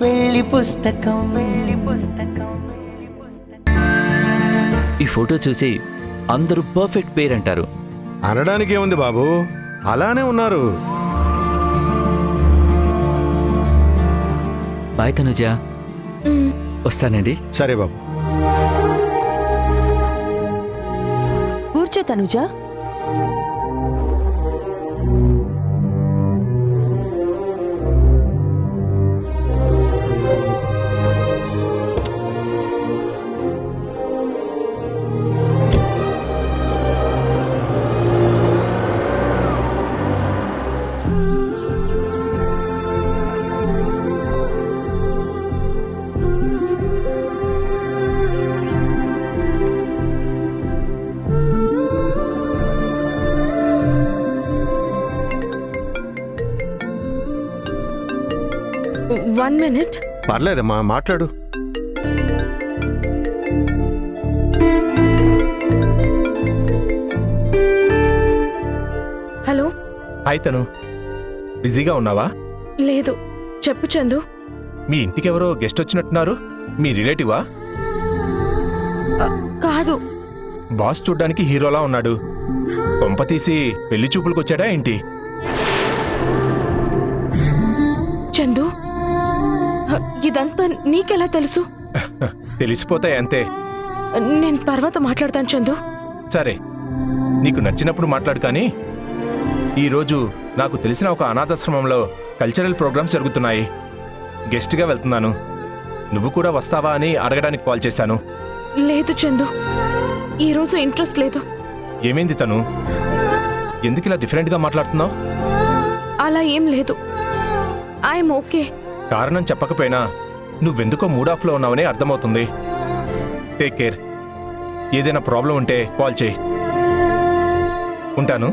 పెళ్లి పుస్తకం. ఈ ఫోటో చూసి అందరూ పర్ఫెక్ట్ పేర్ అంటారు. అనడానికి ఏముంది బాబు, అలానే ఉన్నారు. బాయ్ తనుజ, వస్తానండి. సరే బాబు. కూర్చో తనుజ. One minute. పర్లేదమ్మా, మాట్లాడు. హలో. హాయ్ తను, బిజీగా ఉన్నావా? లేదు, చెప్పు చందు. మీ ఇంటికి ఎవరో గెస్ట్ వచ్చినట్టున్నారు. మీ రిలేటివా? కాదు. బాస్ చూడ్డానికి హీరోలా ఉన్నాడు. కొంప తీసి పెళ్లి చూపులకొచ్చాడా ఏంటి? చందు, ఇదంతా నీకెలా తెలుసు? తెలిసిపోతాయి అంతే. నేను తర్వాత మాట్లాడతాను చందు. సరే, నీకు నచ్చినప్పుడు మాట్లాడు. కానీ ఈరోజు నాకు తెలిసిన ఒక అనాథాశ్రమంలో కల్చరల్ ప్రోగ్రామ్స్ జరుగుతున్నాయి. గెస్ట్గా వెళ్తున్నాను. నువ్వు కూడా వస్తావా అని అడగడానికి కాల్ చేశాను. లేదు చందు, ఈరోజు ఇంట్రెస్ట్ లేదు. ఏమైంది తను? ఎందుకు ఇలా డిఫరెంట్గా మాట్లాడుతున్నావు? అలా ఏం లేదు. I'm okay. కారణం చెప్పకపోయినా నువ్వెందుకో మూడాఫ్లో ఉన్నావని అర్థమవుతుంది. Take care. ఏదైనా ప్రాబ్లం ఉంటే కాల్ చేయి. ఉంటాను.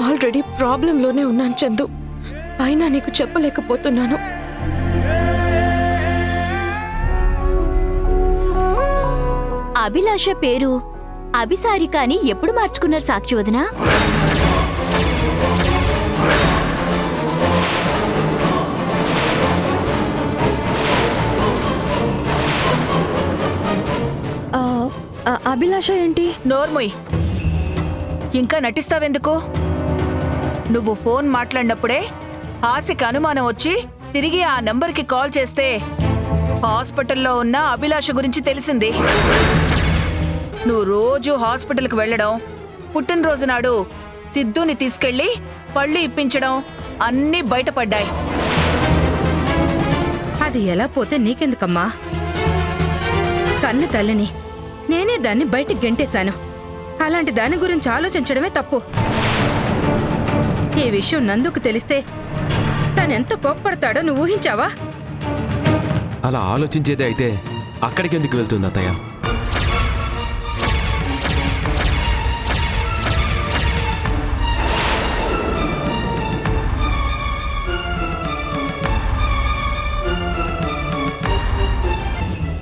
ఆల్రెడీ ప్రాబ్లంలోనే ఉన్నాను చందు, అయినా నీకు చెప్పలేకపోతున్నాను. అభిలాష పేరు అభిసారిక అని ఎప్పుడు మార్చుకున్నారు సాక్షి వదినా? అభిలాష ఏంటి? నోర్మొయ్, ఇంకా నటిస్తావెందుకు? నువ్వు ఫోన్ మాట్లాడినప్పుడే ఆశకి అనుమానం వచ్చి తిరిగి ఆ నంబర్కి కాల్ చేస్తే హాస్పిటల్లో ఉన్న అభిలాష గురించి తెలిసింది. నువ్వు రోజు హాస్పిటల్కి వెళ్ళడం, పుట్టినరోజు నాడు సిద్ధుని తీసుకెళ్లి పళ్ళు ఇప్పించడం అన్నీ బయటపడ్డాయి. అది ఎలా పోతే నీకెందుకమ్మా? కన్ను తల్లిని నేనే దాన్ని బయటికి గెంటేశాను. అలాంటి దాని గురించి ఆలోచించడమే తప్పు. ఈ విషయం నందుకు తెలిస్తే తనెంత కోప్పడతాడో నువ్వు ఊహించావా? అలా ఆలోచించేదే అయితే అక్కడికి ఎందుకు వెళ్తుంది అత్తయ్య?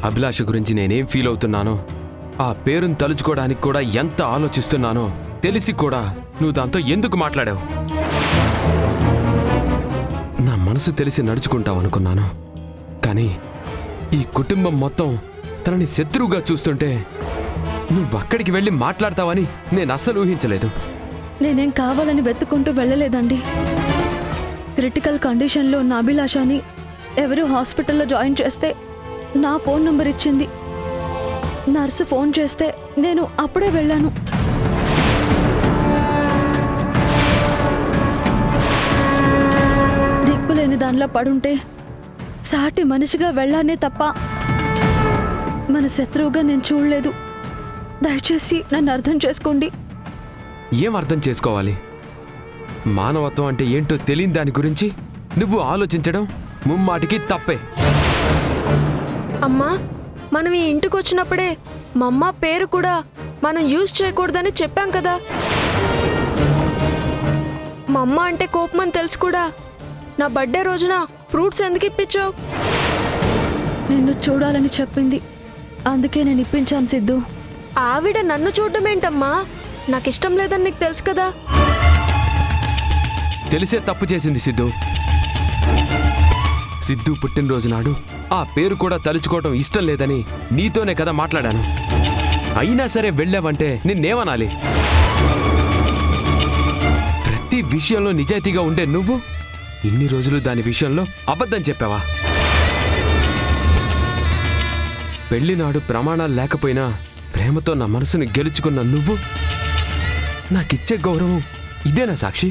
అభిలాష గురించి నేనేం ఫీల్ అవుతున్నానో, ఆ పేరును తలుచుకోవడానికి కూడా ఎంత ఆలోచిస్తున్నానో తెలిసి కూడా నువ్వు దాంతో ఎందుకు మాట్లాడావు? నా మనసు తెలిసి నడుచుకుంటావు అనుకున్నాను. కానీ ఈ కుటుంబం మొత్తం తనని శత్రువుగా చూస్తుంటే నువ్వు అక్కడికి వెళ్ళి మాట్లాడతావని నేను అస్సలు ఊహించలేదు. నేనేం కావాలని వెతుకుంటూ వెళ్ళలేదండి. క్రిటికల్ కండిషన్లో ఉన్న అభిలాషని ఎవరు హాస్పిటల్లో జాయిన్ చేస్తే నా ఫోన్ నంబర్ ఇచ్చింది. నర్సు ఫోన్ చేస్తే నేను అప్పుడే వెళ్ళాను. దిక్కులేని దానిలో పడుంటే సాటి మనిషిగా వెళ్ళానే తప్ప మన శత్రువుగా నేను చూడలేదు. దయచేసి నన్ను అర్థం చేసుకోండి. ఏం అర్థం చేసుకోవాలి? మానవత్వం అంటే ఏంటో తెలియని దాని గురించి నువ్వు ఆలోచించడం ముమ్మాటికి తప్పే. అమ్మా, మనం ఈ ఇంటికి వచ్చినప్పుడే మా అమ్మ పేరు కూడా మనం యూజ్ చేయకూడదని చెప్పాం కదా. మా అమ్మ అంటే కోపమని తెలుసు కూడా నా బర్త్డే రోజున ఫ్రూట్స్ ఎందుకు ఇప్పించావు? నిన్ను చూడాలని చెప్పింది, అందుకే నేను ఇప్పించాను సిద్ధు. ఆవిడ నన్ను చూడడం ఏంటమ్మా? నాకు ఇష్టం లేదని నీకు తెలుసు కదా. తెలిసే తప్పు చేసింది సిద్ధు. సిద్ధు పుట్టినరోజు నాడు ఆ పేరు కూడా తలుచుకోవటం ఇష్టం లేదని నీతోనే కదా మాట్లాడాను. అయినా సరే వెళ్ళావంటే నిన్నేమనాలి? ప్రతి విషయంలో నిజాయితీగా ఉండే నువ్వు ఇన్ని రోజులు దాని విషయంలో అబద్ధం చెప్పావా? పెళ్లినాడు ప్రమాణాలు లేకపోయినా ప్రేమతో నా మనసుని గెలుచుకున్న నువ్వు నాకిచ్చే గౌరవం ఇదేనా సాక్షి?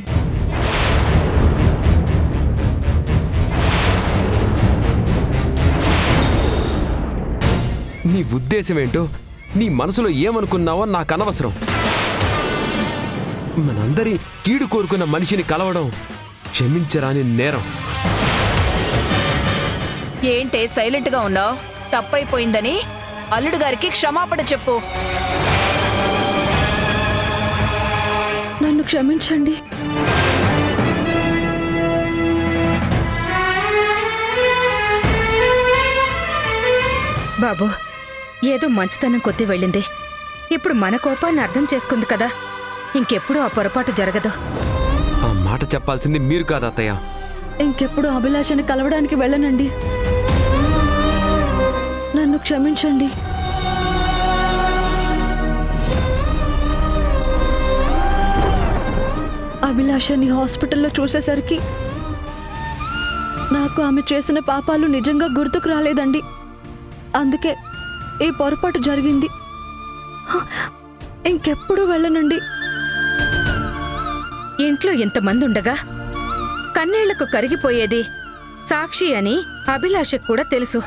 నీ ఉద్దేశం ఏంటో, నీ మనసులో ఏమనుకున్నావో నాకు అనవసరం. మనందరి కీడు కోరుకున్న మనిషిని కలవడం క్షమించరాని నేరం. ఏంటే సైలెంట్ గా ఉన్నావు? తప్పైపోయిందని అల్లుడు గారికి క్షమాపణ చెప్పు. నన్ను క్షమించండి. బాబు, ఏదో మంచితనం కొద్ది వెళ్ళింది. ఇప్పుడు మన కోపాన్ని అర్థం చేసుకుంది కదా, ఇంకెప్పుడు ఆ పొరపాటు జరగదు. ఆ మాట చెప్పాల్సింది మీరు కాదు అత్తయ్య. ఇంకెప్పుడు అభిలాషని కలవడానికి వెళ్ళనండి. నన్ను క్షమించండి. అభిలాషని హాస్పిటల్లో చూసేసరికి నాకు ఆమె చేసిన పాపాలు నిజంగా గుర్తుకు రాలేదండి. అందుకే ఈ పొరపాటు జరిగింది. ఇంకెప్పుడు వెళ్ళనండి. ఇంట్లో ఇంతమంది ఉండగా కన్నీళ్లకు కరిగిపోయేది సాక్షి అని అభిలాషకు కూడా తెలుసు.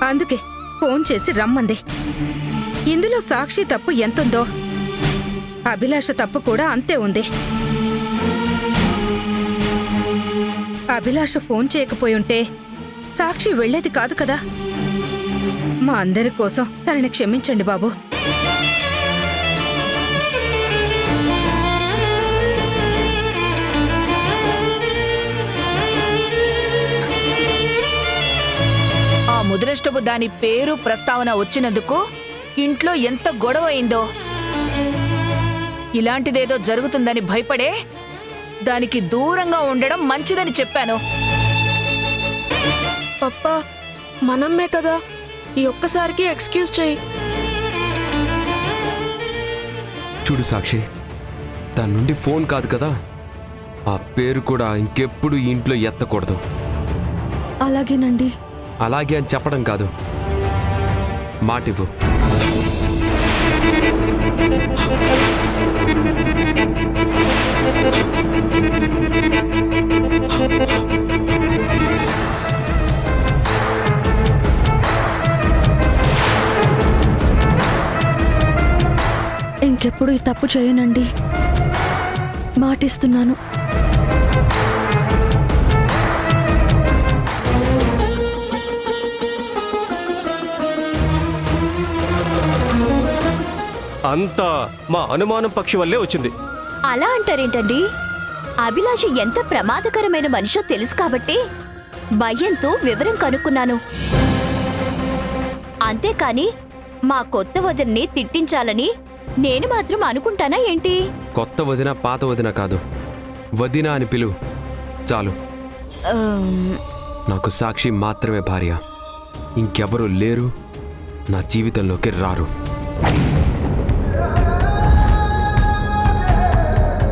అందుకే ఫోన్ చేసి రమ్మంది. ఇందులో సాక్షి తప్పు ఎంతుందో అభిలాష తప్పు కూడా అంతే ఉంది. అభిలాష ఫోన్ చేయకపోయి ఉంటే సాక్షి వెళ్లేది కాదు కదా. మా అందరి కోసం తనని క్షమించండి బాబు. ఆ ముదనష్టపు దాని పేరు ప్రస్తావన వచ్చినందుకు ఇంట్లో ఎంత గొడవ అయిందో. ఇలాంటిదేదో జరుగుతుందని భయపడే దానికి దూరంగా ఉండడం మంచిదని చెప్పాను. పప్పా, మనమ్మే కదా, ఈ ఒక్కసారికి ఎక్స్క్యూజ్ చెయ్యి. చూడు సాక్షి, దాని నుండి ఫోన్ కాదు కదా, ఆ పేరు కూడా ఇంకెప్పుడు ఈ ఇంట్లో ఎత్తకూడదు. అలాగేనండి. అలాగే అని చెప్పడం కాదు, మాటివ్వు. ఇంకెప్పుడు ఈ తప్పు చేయనండి. మాటిస్తున్నాను. అంతా మా అనుమానం పక్షి వల్లే వచ్చింది. అలా అంటారేంటండి? అభిలాష ఎంత ప్రమాదకరమైన మనిషో తెలుసు కాబట్టి భయంతో వివరం కనుక్కున్నాను. అంతేకాని మా కొత్త వదిన్ని తిట్టించాలని నేను మాత్రం అనుకుంటానా ఏంటి? కొత్త వదిన పాత వదిన కాదు, వదిన అని పిలు చాలు. నాకు సాక్షి మాత్రమే భార్య, ఇంకెవరూ లేరు, నా జీవితంలోకి రారు.